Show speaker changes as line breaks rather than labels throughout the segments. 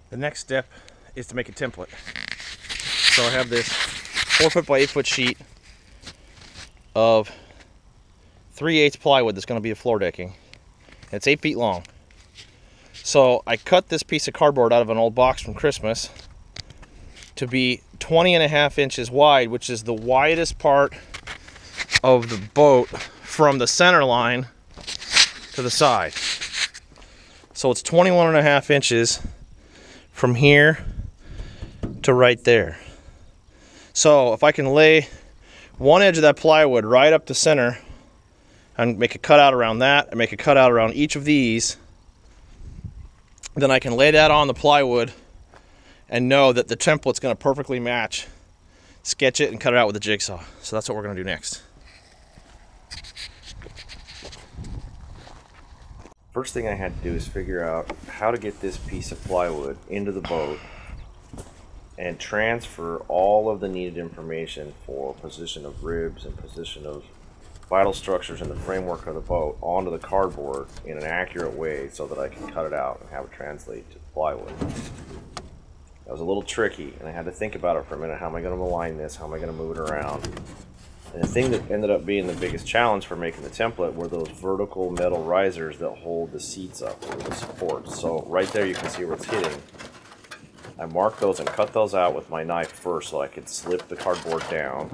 The next step is to make a template. So I have this 4-foot by 8-foot sheet of 3/8 plywood that's going to be the floor decking. It's 8 feet long. So I cut this piece of cardboard out of an old box from Christmas to be 20.5 inches wide, which is the widest part of the boat from the center line to the side. So it's 21.5 inches from here to right there. So if I can lay one edge of that plywood right up the center and make a cutout around that and make a cutout around each of these, then I can lay that on the plywood and know that the template's going to perfectly match, sketch it, and cut it out with a jigsaw. So that's what we're going to do next. First thing I had to do is figure out how to get this piece of plywood into the boat and transfer all of the needed information for position of ribs and position of vital structures in the framework of the boat onto the cardboard in an accurate way so that I can cut it out and have it translate to plywood. That was a little tricky, and I had to think about it for a minute. How am I going to align this? How am I going to move it around? And the thing that ended up being the biggest challenge for making the template were those vertical metal risers that hold the seats up, or the supports. So right there you can see where it's hitting. I marked those and cut those out with my knife first so I could slip the cardboard down,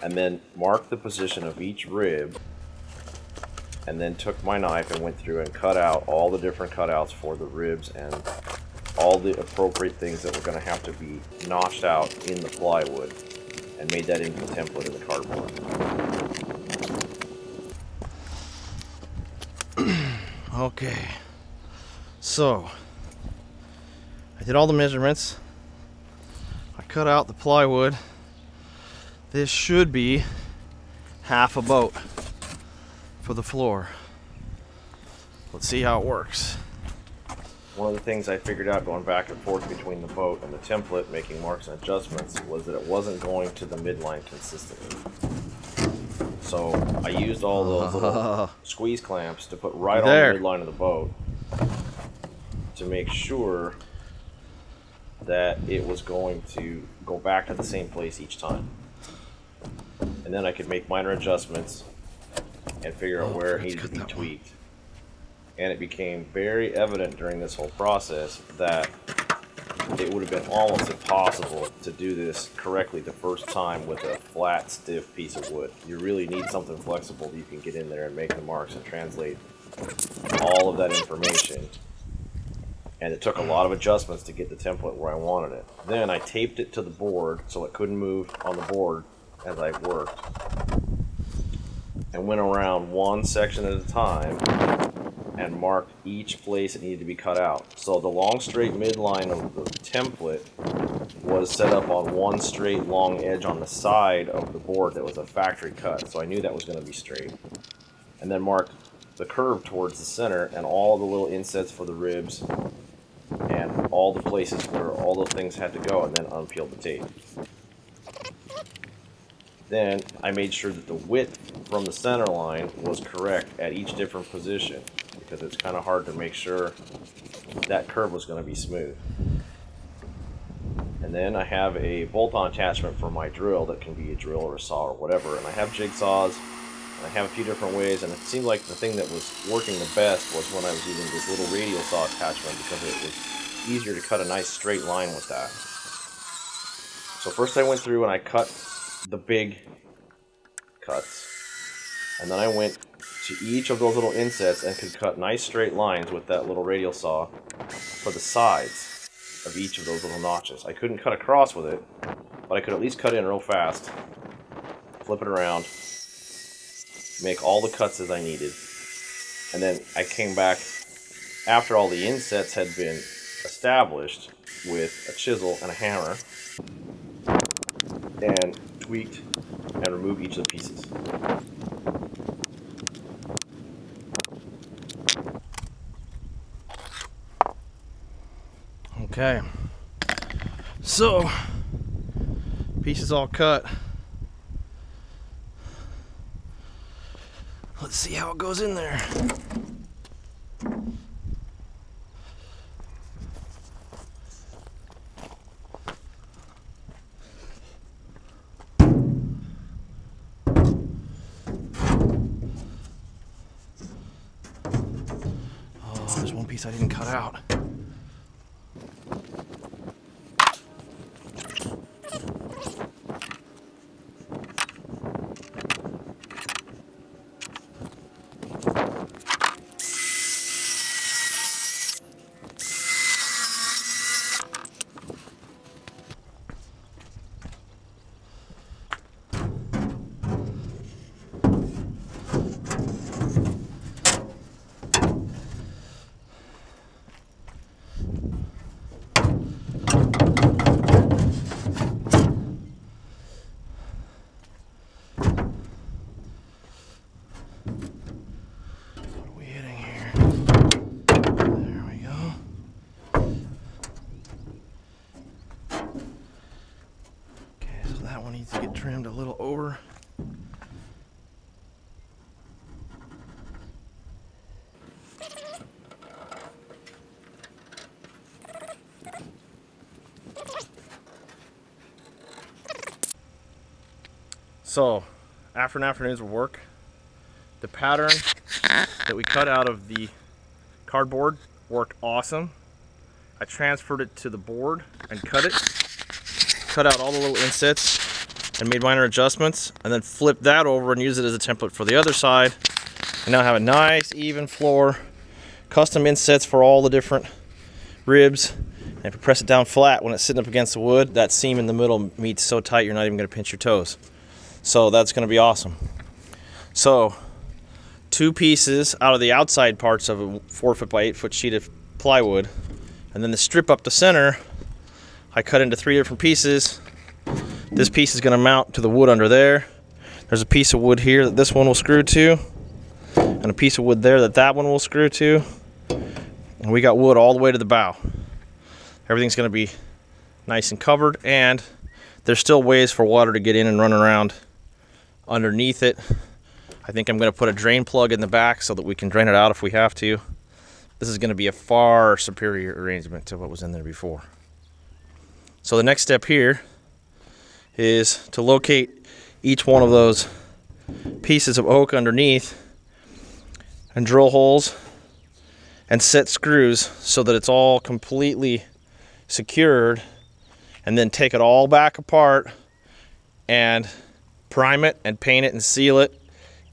and then mark the position of each rib, and then took my knife and went through and cut out all the different cutouts for the ribs and all the appropriate things that were going to have to be notched out in the plywood, and made that into the template in the cardboard. Okay, so I did all the measurements. I cut out the plywood. This should be half a boat for the floor. Let's see how it works. One of the things I figured out going back and forth between the boat and the template, making marks and adjustments, was that it wasn't going to the midline consistently. So I used all those little squeeze clamps to put right on the midline of the boat to make sure that it was going to go back to the same place each time. And then I could make minor adjustments and figure out where it needed to be tweaked. And it became very evident during this whole process that it would have been almost impossible to do this correctly the first time with a flat, stiff piece of wood. You really need something flexible that you can get in there and make the marks and translate all of that information. And it took a lot of adjustments to get the template where I wanted it. Then I taped it to the board so it couldn't move on the board as I worked, and went around one section at a time and marked each place it needed to be cut out. So the long straight midline of the template was set up on one straight long edge on the side of the board that was a factory cut, so I knew that was going to be straight. And then marked the curve towards the center and all the little insets for the ribs and all the places where all those things had to go, and then unpeeled the tape. Then I made sure that the width from the center line was correct at each different position, because it's kind of hard to make sure that curve was going to be smooth. And then I have a bolt-on attachment for my drill that can be a drill or a saw or whatever, and I have jigsaws, and I have a few different ways, and it seemed like the thing that was working the best was when I was using this little radial saw attachment, because it was easier to cut a nice straight line with that. So first I went through and I cut the big cuts, and then I went to each of those little insets and could cut nice straight lines with that little radial saw for the sides of each of those little notches. I couldn't cut across with it, but I could at least cut in real fast, flip it around, make all the cuts as I needed, and then I came back after all the insets had been established with a chisel and a hammer and tweaked and removed each of the pieces. Okay, so pieces all cut. Let's see how it goes in there. piece I didn't cut out. Needs to get trimmed a little over. So, after an afternoon's work, the pattern that we cut out of the cardboard worked awesome. I transferred it to the board and cut out all the little insets and made minor adjustments, and then flipped that over and used it as a template for the other side. And now have a nice even floor, custom insets for all the different ribs. And if you press it down flat when it's sitting up against the wood, that seam in the middle meets so tight you're not even going to pinch your toes. So that's going to be awesome. So 2 pieces out of the outside parts of a 4 foot by 8 foot sheet of plywood, and then the strip up the center I cut into 3 different pieces. This piece is going to mount to the wood under there. There's a piece of wood here that this one will screw to, and a piece of wood there that that one will screw to. And we got wood all the way to the bow. Everything's going to be nice and covered, and there's still ways for water to get in and run around underneath it. I think I'm going to put a drain plug in the back so that we can drain it out if we have to. This is going to be a far superior arrangement to what was in there before. So the next step here is to locate each one of those pieces of oak underneath and drill holes and set screws so that it's all completely secured, and then take it all back apart and prime it and paint it and seal it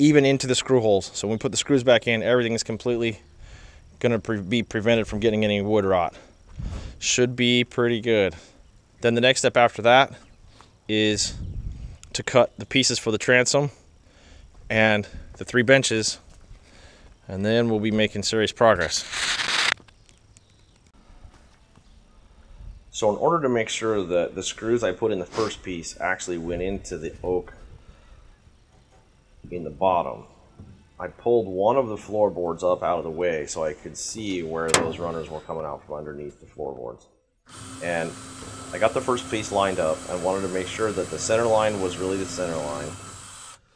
even into the screw holes. So when we put the screws back in, everything is completely going to be prevented from getting any wood rot. Should be pretty good. Then the next step after that is to cut the pieces for the transom and the 3 benches, and then we'll be making serious progress. So in order to make sure that the screws I put in the first piece actually went into the oak in the bottom, I pulled one of the floorboards up out of the way so I could see where those runners were coming out from underneath the floorboards. And I got the first piece lined up and wanted to make sure that the center line was really the center line,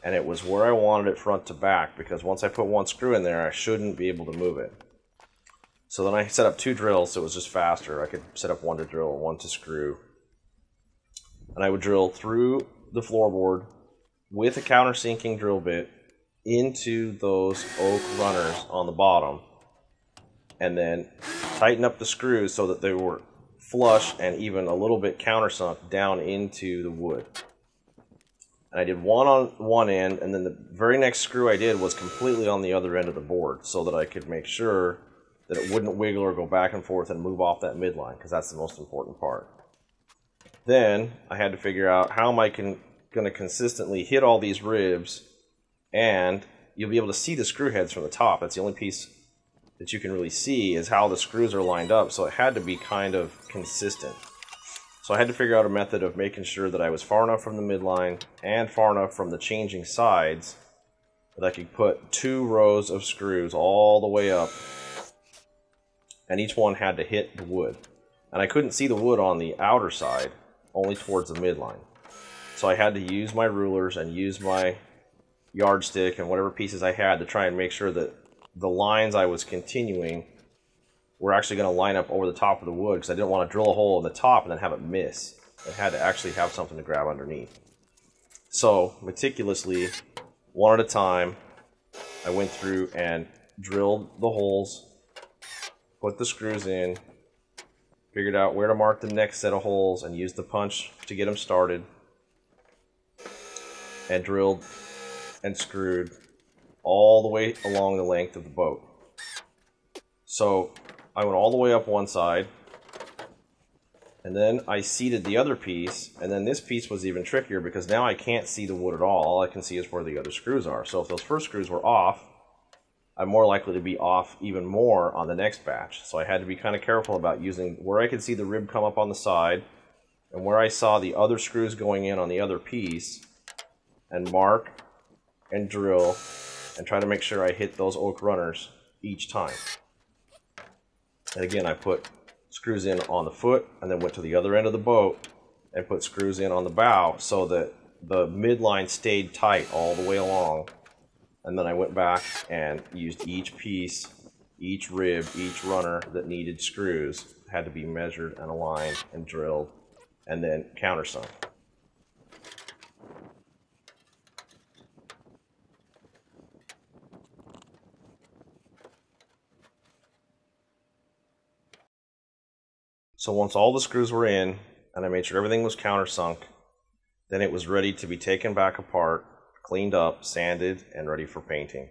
and it was where I wanted it front to back, because once I put 1 screw in there I shouldn't be able to move it. So then I set up 2 drills so it was just faster. I could set up 1 to drill, 1 to screw, and I would drill through the floorboard with a countersinking drill bit into those oak runners on the bottom, and then tighten up the screws so that they were flush and even a little bit countersunk down into the wood. And I did one on one end, and then the very next screw I did was completely on the other end of the board so that I could make sure that it wouldn't wiggle or go back and forth and move off that midline, because that's the most important part. Then I had to figure out how am I going to consistently hit all these ribs, and you'll be able to see the screw heads from the top. That's the only piece that you can really see is how the screws are lined up, so it had to be kind of consistent. So I had to figure out a method of making sure that I was far enough from the midline and far enough from the changing sides that I could put 2 rows of screws all the way up, and each one had to hit the wood. And I couldn't see the wood on the outer side, only towards the midline. So I had to use my rulers and use my yardstick and whatever pieces I had to try and make sure that the lines I was continuing were actually going to line up over the top of the wood, because I didn't want to drill a hole in the top and then have it miss. It had to actually have something to grab underneath. So meticulously, one at a time, I went through and drilled the holes
put the screws in, figured out where to mark the next set of holes, and used the punch to get them started, and drilled and screwed all the way along the length of the boat. So I went all the way up one side, and then I seated the other piece, and then this piece was even trickier because now I can't see the wood at all. All I can see is where the other screws are. So if those first screws were off, I'm more likely to be off even more on the next batch. So I had to be kind of careful about using where I could see the rib come up on the side and where I saw the other screws going in on the other piece, and mark and drill and try to make sure I hit those oak runners each time. And again, I put screws in on the foot and then went to the other end of the boat and put screws in on the bow so that the midline stayed tight all the way along. And then I went back and used each piece, each rib, each runner that needed screws had to be measured and aligned and drilled and then countersunk. So once all the screws were in and I made sure everything was countersunk, then it was ready to be taken back apart, cleaned up, sanded, and ready for painting.